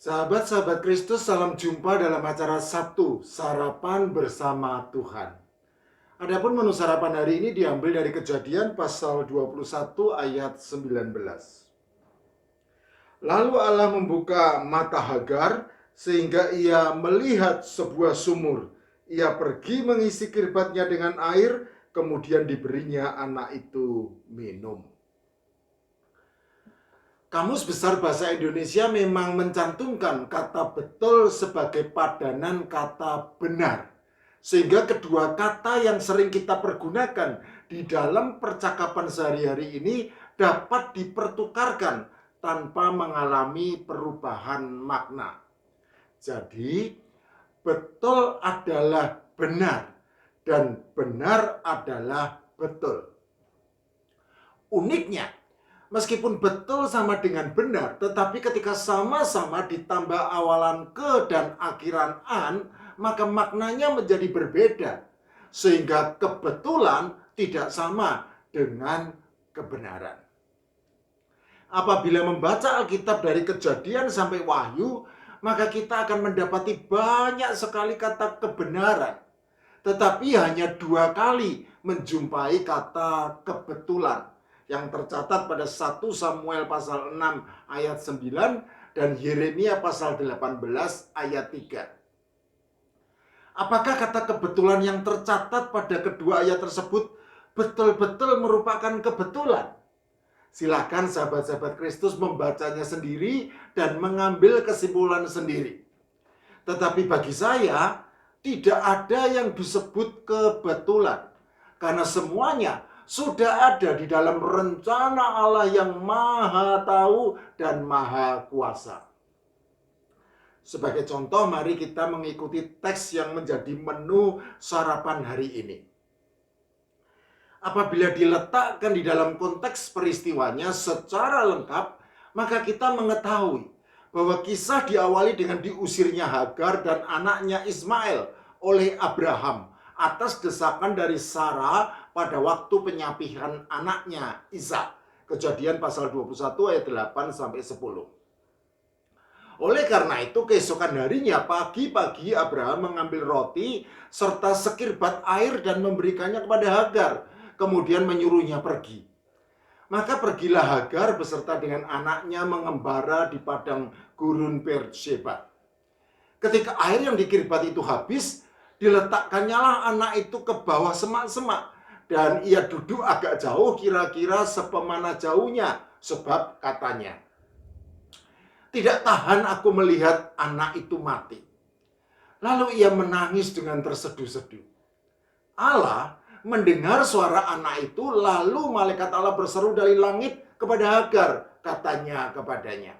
Sahabat-sahabat Kristus, salam jumpa dalam acara Sabtu, Sarapan Bersama Tuhan. Adapun menu sarapan hari ini diambil dari Kejadian pasal 21 ayat 19. Lalu Allah membuka mata Hagar sehingga ia melihat sebuah sumur. Ia pergi mengisi kirbatnya dengan air, kemudian diberinya anak itu minum. Kamus Besar Bahasa Indonesia memang mencantumkan kata betul sebagai padanan kata benar. Sehingga kedua kata yang sering kita pergunakan di dalam percakapan sehari-hari ini dapat dipertukarkan tanpa mengalami perubahan makna. Jadi, betul adalah benar dan benar adalah betul. Uniknya, meskipun betul sama dengan benar, tetapi ketika sama-sama ditambah awalan ke dan akhiran an, maka maknanya menjadi berbeda. Sehingga kebetulan tidak sama dengan kebenaran. Apabila membaca Alkitab dari Kejadian sampai Wahyu, maka kita akan mendapati banyak sekali kata kebenaran. Tetapi hanya 2 kali menjumpai kata kebetulan yang tercatat pada 1 Samuel pasal 6 ayat 9 dan Yeremia pasal 18 ayat 3. Apakah kata kebetulan yang tercatat pada kedua ayat tersebut betul-betul merupakan kebetulan? Silakan sahabat-sahabat Kristus membacanya sendiri dan mengambil kesimpulan sendiri. Tetapi bagi saya, tidak ada yang disebut kebetulan. Karena semuanya sudah ada di dalam rencana Allah yang maha tahu dan maha kuasa. Sebagai contoh, mari kita mengikuti teks yang menjadi menu sarapan hari ini. Apabila diletakkan di dalam konteks peristiwanya secara lengkap, maka kita mengetahui bahwa kisah diawali dengan diusirnya Hagar dan anaknya Ismail oleh Abraham atas desakan dari Sarah pada waktu penyapihan anaknya Ishak. Kejadian pasal 21 ayat 8 sampai 10. Oleh karena itu, keesokan harinya pagi-pagi Abraham mengambil roti serta sekirbat air dan memberikannya kepada Hagar, kemudian menyuruhnya pergi. Maka pergilah Hagar beserta dengan anaknya mengembara di padang gurun Beersheba. Ketika air yang dikirbat itu habis, diletakkannya lah anak itu ke bawah semak-semak. Dan ia duduk agak jauh, kira-kira sepemana jauhnya, sebab katanya, "Tidak tahan aku melihat anak itu mati." Lalu ia menangis dengan terseduh-seduh. Allah mendengar suara anak itu, lalu malaikat Allah berseru dari langit kepada Hagar, katanya kepadanya,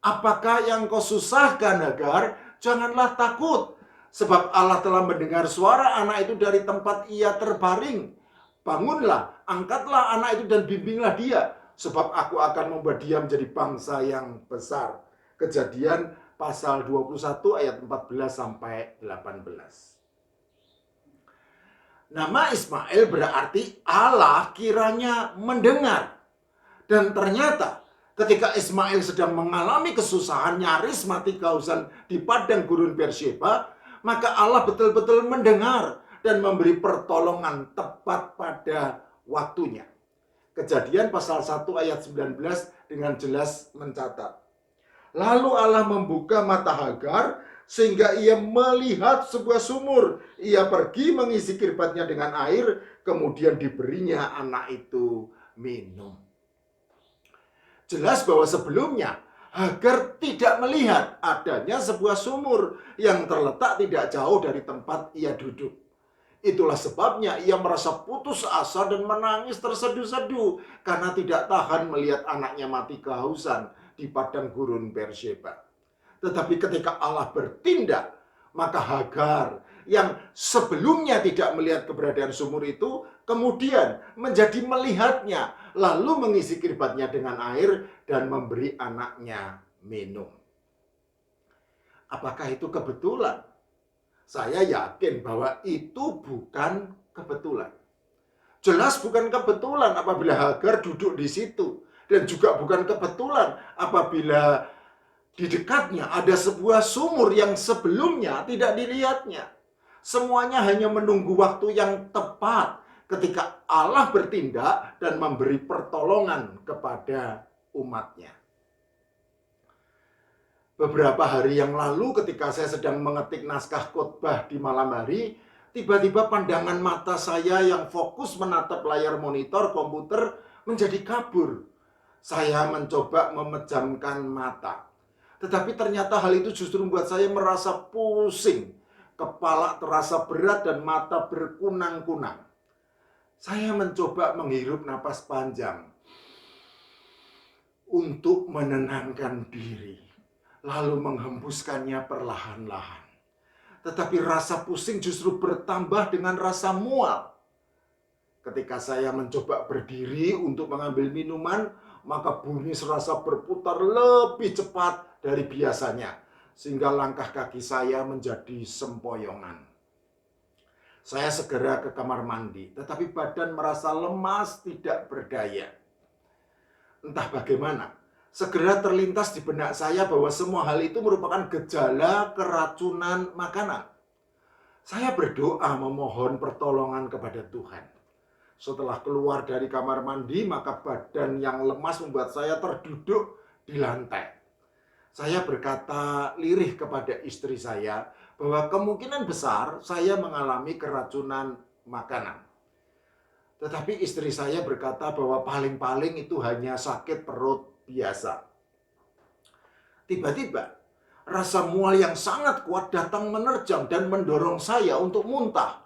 "Apakah yang kau susahkan, Hagar? Janganlah takut, sebab Allah telah mendengar suara anak itu dari tempat ia terbaring. Bangunlah, angkatlah anak itu dan bimbinglah dia, sebab aku akan membuat dia menjadi bangsa yang besar." Kejadian pasal 21 ayat 14 sampai 18. Nama Ismail berarti Allah kiranya mendengar. Dan ternyata ketika Ismail sedang mengalami kesusahan, nyaris mati kehausan di padang gurun Beersheba, maka Allah betul-betul mendengar dan memberi pertolongan tepat pada waktunya. Kejadian pasal 1 ayat 19 dengan jelas mencatat, "Lalu Allah membuka mata Hagar sehingga ia melihat sebuah sumur. Ia pergi mengisi kirbatnya dengan air, kemudian diberinya anak itu minum." Jelas bahwa sebelumnya Hagar tidak melihat adanya sebuah sumur yang terletak tidak jauh dari tempat ia duduk. Itulah sebabnya ia merasa putus asa dan menangis terseduh-seduh karena tidak tahan melihat anaknya mati kehausan di padang gurun Beersheba. Tetapi ketika Allah bertindak, maka Hagar yang sebelumnya tidak melihat keberadaan sumur itu kemudian menjadi melihatnya, lalu mengisi kirbatnya dengan air dan memberi anaknya minum. Apakah itu kebetulan? Saya yakin bahwa itu bukan kebetulan. Jelas bukan kebetulan apabila Hagar duduk di situ. Dan juga bukan kebetulan apabila Di dekatnya ada sebuah sumur yang sebelumnya tidak dilihatnya. Semuanya hanya menunggu waktu yang tepat ketika Allah bertindak dan memberi pertolongan kepada umatnya. Beberapa hari yang lalu ketika saya sedang mengetik naskah khotbah di malam hari, tiba-tiba pandangan mata saya yang fokus menatap layar monitor komputer menjadi kabur. Saya mencoba memejamkan mata. Tetapi ternyata hal itu justru membuat saya merasa pusing. Kepala terasa berat dan mata berkunang-kunang. Saya mencoba menghirup napas panjang untuk menenangkan diri, lalu menghembuskannya perlahan-lahan. Tetapi rasa pusing justru bertambah dengan rasa mual. Ketika saya mencoba berdiri untuk mengambil minuman, maka bumi serasa berputar lebih cepat dari biasanya, sehingga langkah kaki saya menjadi sempoyongan. Saya segera ke kamar mandi, tetapi badan merasa lemas, tidak berdaya. Entah bagaimana, segera terlintas di benak saya bahwa semua hal itu merupakan gejala keracunan makanan. Saya berdoa memohon pertolongan kepada Tuhan. Setelah keluar dari kamar mandi, maka badan yang lemas membuat saya terduduk di lantai. Saya berkata lirih kepada istri saya bahwa kemungkinan besar saya mengalami keracunan makanan. Tetapi istri saya berkata bahwa paling-paling itu hanya sakit perut biasa. Tiba-tiba, rasa mual yang sangat kuat datang menerjang dan mendorong saya untuk muntah.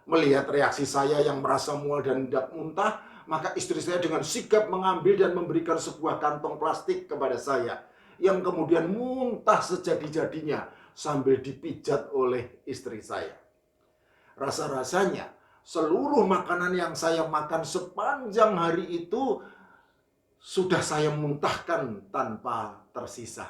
Melihat reaksi saya yang merasa mual dan hendak muntah, maka istri saya dengan sigap mengambil dan memberikan sebuah kantong plastik kepada saya, yang kemudian muntah sejadi-jadinya sambil dipijat oleh istri saya. Rasa-rasanya seluruh makanan yang saya makan sepanjang hari itu sudah saya muntahkan tanpa tersisa.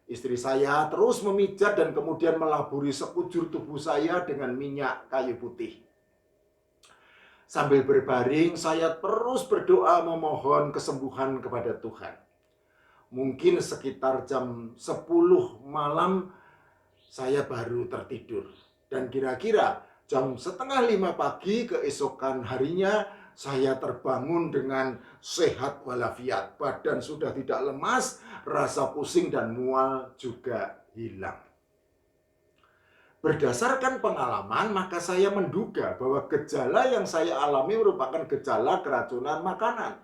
Istri saya terus memijat dan kemudian melaburi sekujur tubuh saya dengan minyak kayu putih. Sambil berbaring, saya terus berdoa memohon kesembuhan kepada Tuhan. Mungkin sekitar jam 10 malam saya baru tertidur. Dan kira-kira jam setengah 5 pagi keesokan harinya saya terbangun dengan sehat walafiat. Badan sudah tidak lemas, rasa pusing dan mual juga hilang. Berdasarkan pengalaman, maka saya menduga bahwa gejala yang saya alami merupakan gejala keracunan makanan.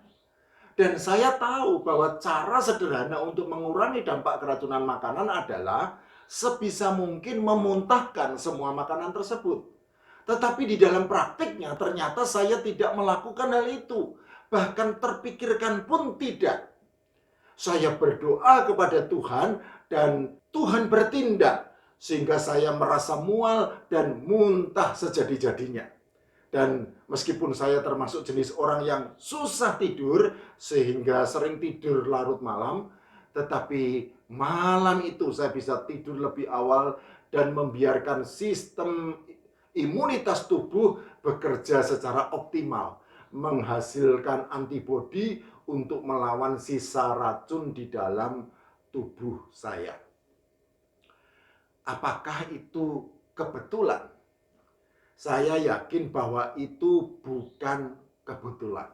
Dan saya tahu bahwa cara sederhana untuk mengurangi dampak keracunan makanan adalah sebisa mungkin memuntahkan semua makanan tersebut. Tetapi di dalam praktiknya ternyata saya tidak melakukan hal itu. Bahkan terpikirkan pun tidak. Saya berdoa kepada Tuhan dan Tuhan bertindak sehingga saya merasa mual dan muntah sejadi-jadinya. Dan meskipun saya termasuk jenis orang yang susah tidur sehingga sering tidur larut malam, tetapi malam itu saya bisa tidur lebih awal dan membiarkan sistem imunitas tubuh bekerja secara optimal, menghasilkan antibodi untuk melawan sisa racun di dalam tubuh saya. Apakah itu kebetulan? Saya yakin bahwa itu bukan kebetulan.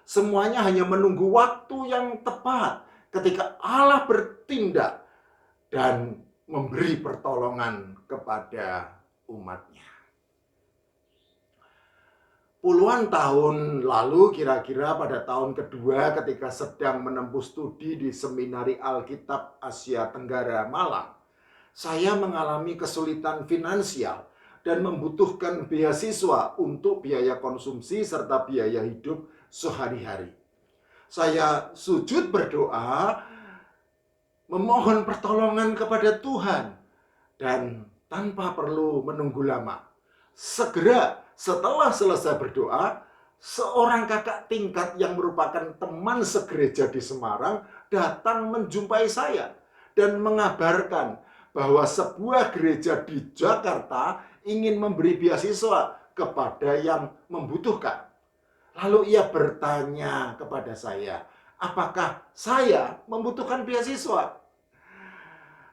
Semuanya hanya menunggu waktu yang tepat ketika Allah bertindak dan memberi pertolongan kepada umatnya. Puluhan tahun lalu, kira-kira pada tahun kedua ketika sedang menempuh studi di Seminari Alkitab Asia Tenggara Malang, saya mengalami kesulitan finansial dan membutuhkan beasiswa untuk biaya konsumsi serta biaya hidup sehari-hari. Saya sujud berdoa, memohon pertolongan kepada Tuhan, dan tanpa perlu menunggu lama, segera setelah selesai berdoa, seorang kakak tingkat yang merupakan teman segereja di Semarang datang menjumpai saya dan mengabarkan bahwa sebuah gereja di Jakarta ingin memberi beasiswa kepada yang membutuhkan. Lalu ia bertanya kepada saya, apakah saya membutuhkan beasiswa?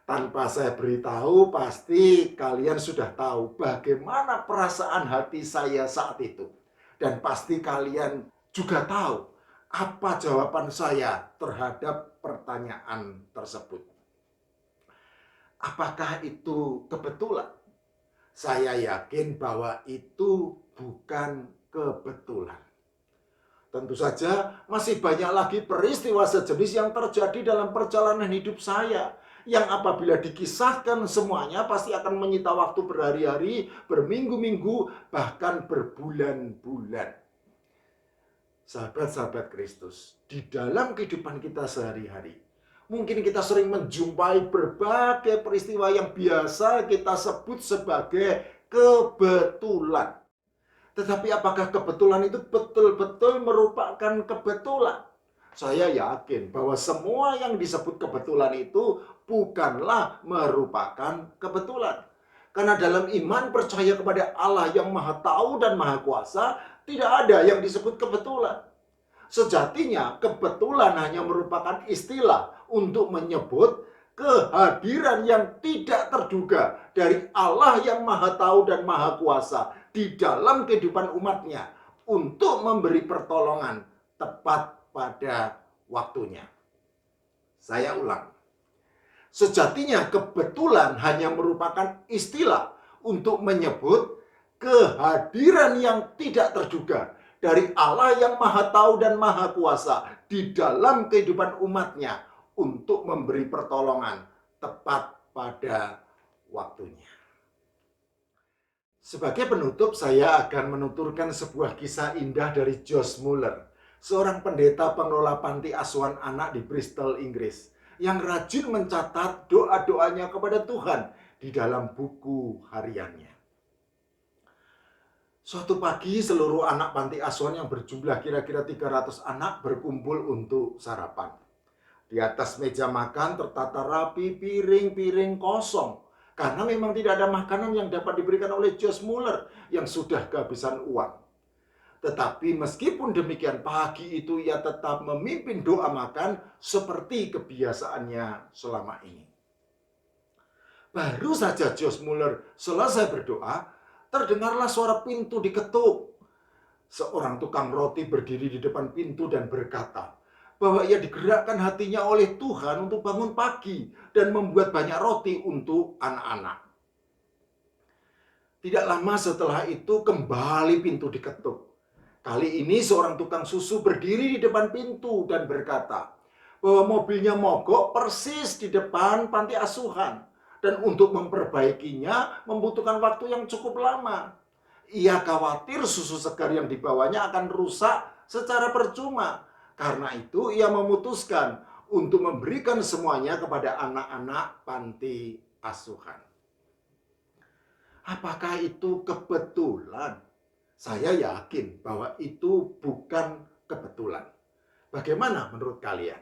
Tanpa saya beritahu, pasti kalian sudah tahu bagaimana perasaan hati saya saat itu. Dan pasti kalian juga tahu apa jawaban saya terhadap pertanyaan tersebut. Apakah itu kebetulan? Saya yakin bahwa itu bukan kebetulan. Tentu saja masih banyak lagi peristiwa sejenis yang terjadi dalam perjalanan hidup saya. Yang apabila dikisahkan semuanya pasti akan menyita waktu berhari-hari, berminggu-minggu, bahkan berbulan-bulan. Sahabat-sahabat Kristus, di dalam kehidupan kita sehari-hari, mungkin kita sering menjumpai berbagai peristiwa yang biasa kita sebut sebagai kebetulan. Tetapi apakah kebetulan itu betul-betul merupakan kebetulan? Saya yakin bahwa semua yang disebut kebetulan itu bukanlah merupakan kebetulan. Karena dalam iman percaya kepada Allah yang Maha Tahu dan Maha Kuasa, tidak ada yang disebut kebetulan. Sejatinya kebetulan hanya merupakan istilah untuk menyebut kehadiran yang tidak terduga dari Allah yang Maha Tahu dan Maha Kuasa di dalam kehidupan umatnya untuk memberi pertolongan tepat pada waktunya. Saya ulang. Sejatinya kebetulan hanya merupakan istilah untuk menyebut kehadiran yang tidak terduga dari Allah yang Maha Tahu dan Maha Kuasa di dalam kehidupan umatnya untuk memberi pertolongan tepat pada waktunya. Sebagai penutup, saya akan menuturkan sebuah kisah indah dari Josh Muller, seorang pendeta pengelola panti asuhan anak di Bristol, Inggris, yang rajin mencatat doa-doanya kepada Tuhan di dalam buku hariannya. Suatu pagi seluruh anak panti asuhan yang berjumlah kira-kira 300 anak berkumpul untuk sarapan. Di atas meja makan tertata rapi piring-piring kosong. Karena memang tidak ada makanan yang dapat diberikan oleh Josh Muller yang sudah kehabisan uang. Tetapi meskipun demikian pagi itu ia tetap memimpin doa makan seperti kebiasaannya selama ini. Baru saja Josh Muller selesai berdoa, terdengarlah suara pintu diketuk. Seorang tukang roti berdiri di depan pintu dan berkata bahwa ia digerakkan hatinya oleh Tuhan untuk bangun pagi dan membuat banyak roti untuk anak-anak. Tidak lama setelah itu kembali pintu diketuk. Kali ini seorang tukang susu berdiri di depan pintu dan berkata bahwa mobilnya mogok persis di depan panti asuhan. Dan untuk memperbaikinya membutuhkan waktu yang cukup lama. Ia khawatir susu segar yang dibawanya akan rusak secara percuma. Karena itu ia memutuskan untuk memberikan semuanya kepada anak-anak panti asuhan. Apakah itu kebetulan? Saya yakin bahwa itu bukan kebetulan. Bagaimana menurut kalian?